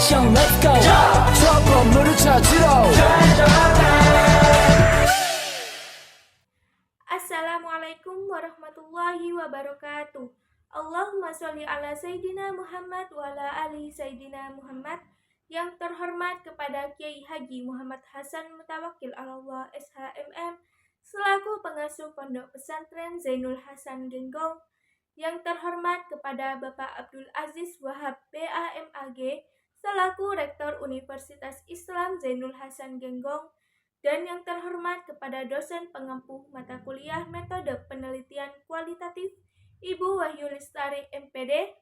action, let's go. 저 건물을 찾으러. Assalamualaikum warahmatullahi wabarakatuh. Allahumma sholli ala Sayyidina Muhammad wa ala ali Sayyidina Muhammad. Yang terhormat kepada Kiai Haji Muhammad Hasan Mutawakkil Allah SHMM selaku pengasuh Pondok Pesantren Zainul Hasan Genggong. Yang terhormat kepada Bapak Abdul Aziz Wahab BAMAG selaku Rektor Universitas Islam Zainul Hasan Genggong. Dan yang terhormat kepada dosen pengempu mata kuliah metode penelitian kualitatif Ibu Wahyu Lestari MPD.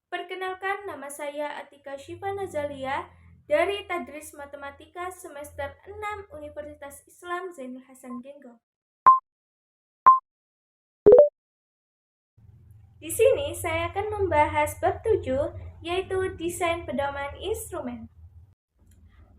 Perkenalkan, nama saya Atika Syifa Nazalia dari Tadris Matematika semester 6 Universitas Islam Zainul Hasan Genggong. Di sini saya akan membahas bab 7, yaitu desain pedoman instrumen.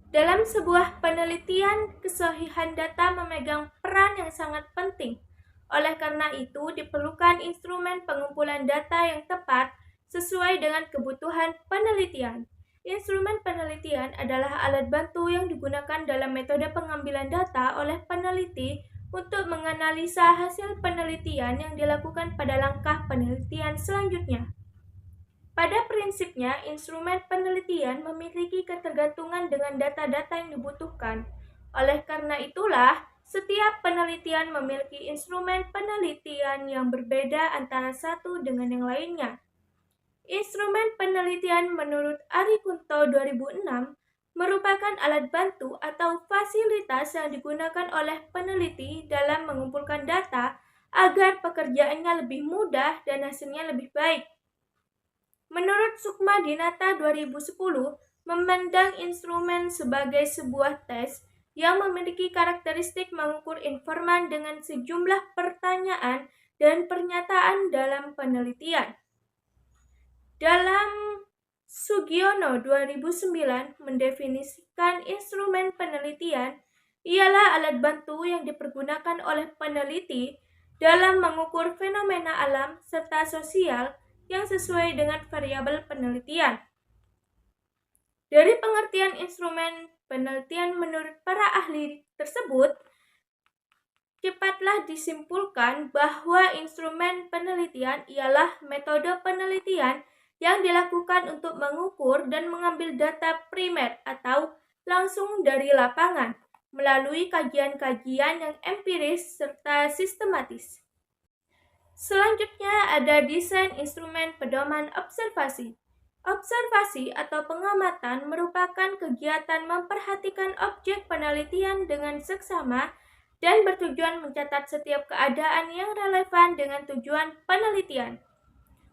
Dalam sebuah penelitian, kesahihan data memegang peran yang sangat penting. Oleh karena itu, diperlukan instrumen pengumpulan data yang tepat sesuai dengan kebutuhan penelitian. Instrumen penelitian adalah alat bantu yang digunakan dalam metode pengambilan data oleh peneliti untuk menganalisa hasil penelitian yang dilakukan pada langkah penelitian selanjutnya. Pada prinsipnya, instrumen penelitian memiliki ketergantungan dengan data-data yang dibutuhkan. Oleh karena itulah, setiap penelitian memiliki instrumen penelitian yang berbeda antara satu dengan yang lainnya. Instrumen penelitian menurut Ari Kunto 2006 merupakan alat bantu atau fasilitas yang digunakan oleh peneliti dalam mengumpulkan data agar pekerjaannya lebih mudah dan hasilnya lebih baik. Menurut Sukma Dinata 2010, memandang instrumen sebagai sebuah tes yang memiliki karakteristik mengukur informan dengan sejumlah pertanyaan dan pernyataan dalam penelitian. Dalam Sugiono 2009 mendefinisikan instrumen penelitian ialah alat bantu yang dipergunakan oleh peneliti dalam mengukur fenomena alam serta sosial yang sesuai dengan variabel penelitian. Dari pengertian instrumen penelitian menurut para ahli tersebut, cepatlah disimpulkan bahwa instrumen penelitian ialah metode penelitian yang dilakukan untuk mengukur dan mengambil data primer atau langsung dari lapangan melalui kajian-kajian yang empiris serta sistematis. Selanjutnya ada desain instrumen pedoman observasi. Observasi atau pengamatan merupakan kegiatan memperhatikan objek penelitian dengan seksama dan bertujuan mencatat setiap keadaan yang relevan dengan tujuan penelitian.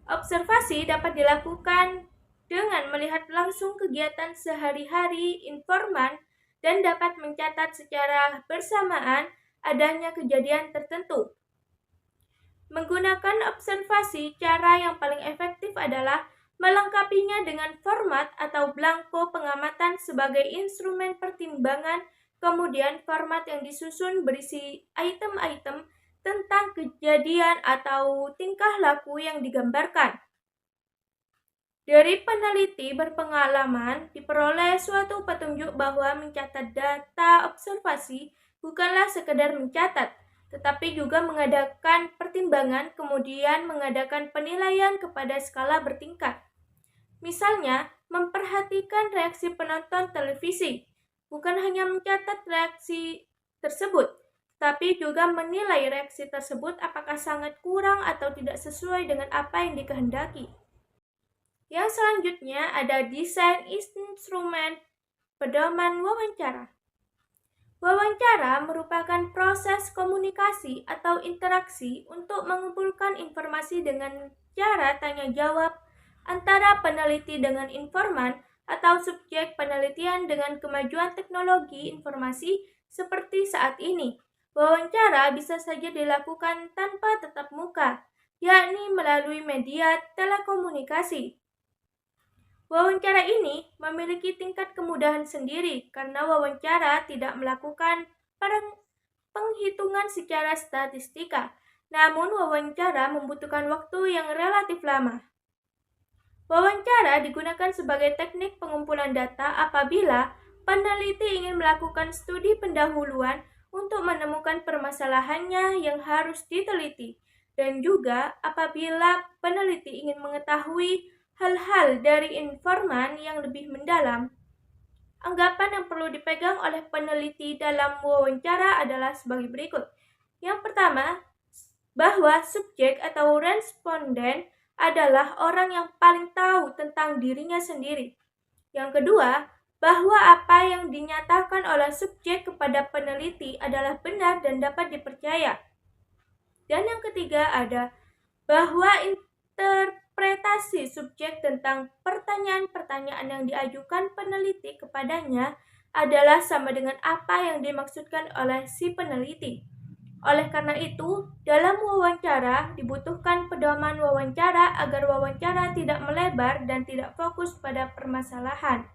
Observasi dapat dilakukan dengan melihat langsung kegiatan sehari-hari informan dan dapat mencatat secara bersamaan adanya kejadian tertentu. Menggunakan observasi, cara yang paling efektif adalah melengkapinya dengan format atau belangko pengamatan sebagai instrumen pertimbangan, kemudian format yang disusun berisi item-item tentang kejadian atau tingkah laku yang digambarkan. Dari peneliti berpengalaman, diperoleh suatu petunjuk bahwa mencatat data observasi bukanlah sekedar mencatat, tetapi juga mengadakan pertimbangan, kemudian mengadakan penilaian kepada skala bertingkat. Misalnya, memperhatikan reaksi penonton televisi, bukan hanya mencatat reaksi tersebut, tapi juga menilai reaksi tersebut apakah sangat kurang atau tidak sesuai dengan apa yang dikehendaki. Yang selanjutnya ada desain instrumen pedoman wawancara. Wawancara merupakan proses komunikasi atau interaksi untuk mengumpulkan informasi dengan cara tanya jawab antara peneliti dengan informan atau subjek penelitian. Dengan kemajuan teknologi informasi seperti saat ini, wawancara bisa saja dilakukan tanpa tatap muka, yakni melalui media telekomunikasi. Wawancara ini memiliki tingkat kemudahan sendiri karena wawancara tidak melakukan penghitungan secara statistika, namun wawancara membutuhkan waktu yang relatif lama. Wawancara digunakan sebagai teknik pengumpulan data apabila peneliti ingin melakukan studi pendahuluan untuk menemukan permasalahannya yang harus diteliti, dan juga apabila peneliti ingin mengetahui hal-hal dari informan yang lebih mendalam. Anggapan yang perlu dipegang oleh peneliti dalam wawancara adalah sebagai berikut. Yang pertama, bahwa subjek atau responden adalah orang yang paling tahu tentang dirinya sendiri. Yang kedua, bahwa apa yang dinyatakan oleh subjek kepada peneliti adalah benar dan dapat dipercaya. Dan yang ketiga ada bahwa interpretasi subjek tentang pertanyaan-pertanyaan yang diajukan peneliti kepadanya adalah sama dengan apa yang dimaksudkan oleh si peneliti. Oleh karena itu, dalam wawancara dibutuhkan pedoman wawancara agar wawancara tidak melebar dan tidak fokus pada permasalahan.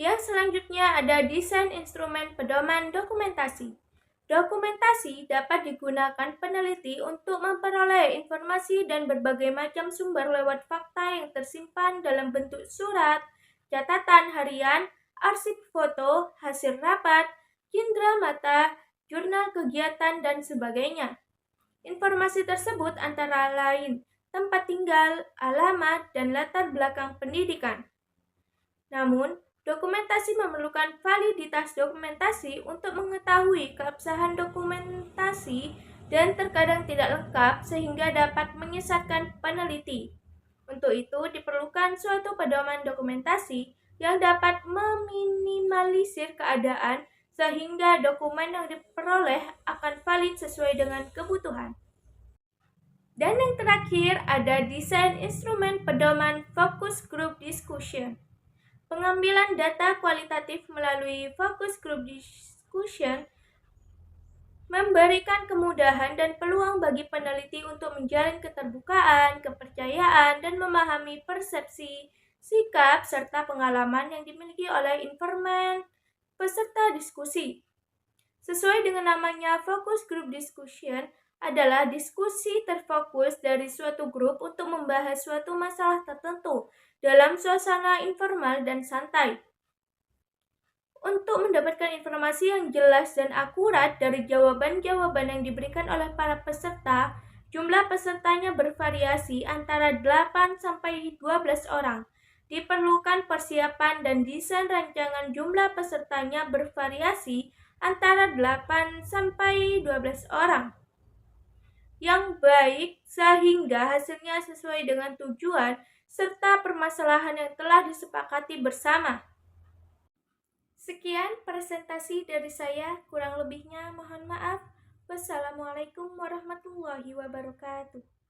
Yang selanjutnya ada desain instrumen pedoman dokumentasi. Dokumentasi dapat digunakan peneliti untuk memperoleh informasi dan berbagai macam sumber lewat fakta yang tersimpan dalam bentuk surat, catatan harian, arsip foto, hasil rapat, indera mata, jurnal kegiatan, dan sebagainya. Informasi tersebut antara lain tempat tinggal, alamat, dan latar belakang pendidikan. Namun, dokumentasi memerlukan validitas dokumentasi untuk mengetahui keabsahan dokumentasi dan terkadang tidak lengkap sehingga dapat menyesatkan peneliti. Untuk itu, diperlukan suatu pedoman dokumentasi yang dapat meminimalisir keadaan sehingga dokumen yang diperoleh akan valid sesuai dengan kebutuhan. Dan yang terakhir ada desain instrumen pedoman focus group discussion. Pengambilan data kualitatif melalui focus group discussion memberikan kemudahan dan peluang bagi peneliti untuk menjalin keterbukaan, kepercayaan, dan memahami persepsi, sikap, serta pengalaman yang dimiliki oleh informan peserta diskusi. Sesuai dengan namanya, focus group discussion adalah diskusi terfokus dari suatu grup untuk membahas suatu masalah tertentu dalam suasana informal dan santai. Untuk mendapatkan informasi yang jelas dan akurat dari jawaban-jawaban yang diberikan oleh para peserta, jumlah pesertanya bervariasi antara 8 sampai 12 orang. Diperlukan persiapan dan desain rancangan jumlah pesertanya bervariasi antara 8 sampai 12 orang. Yang baik sehingga hasilnya sesuai dengan tujuan serta permasalahan yang telah disepakati bersama. Sekian presentasi dari saya, kurang lebihnya mohon maaf. Wassalamualaikum warahmatullahi wabarakatuh.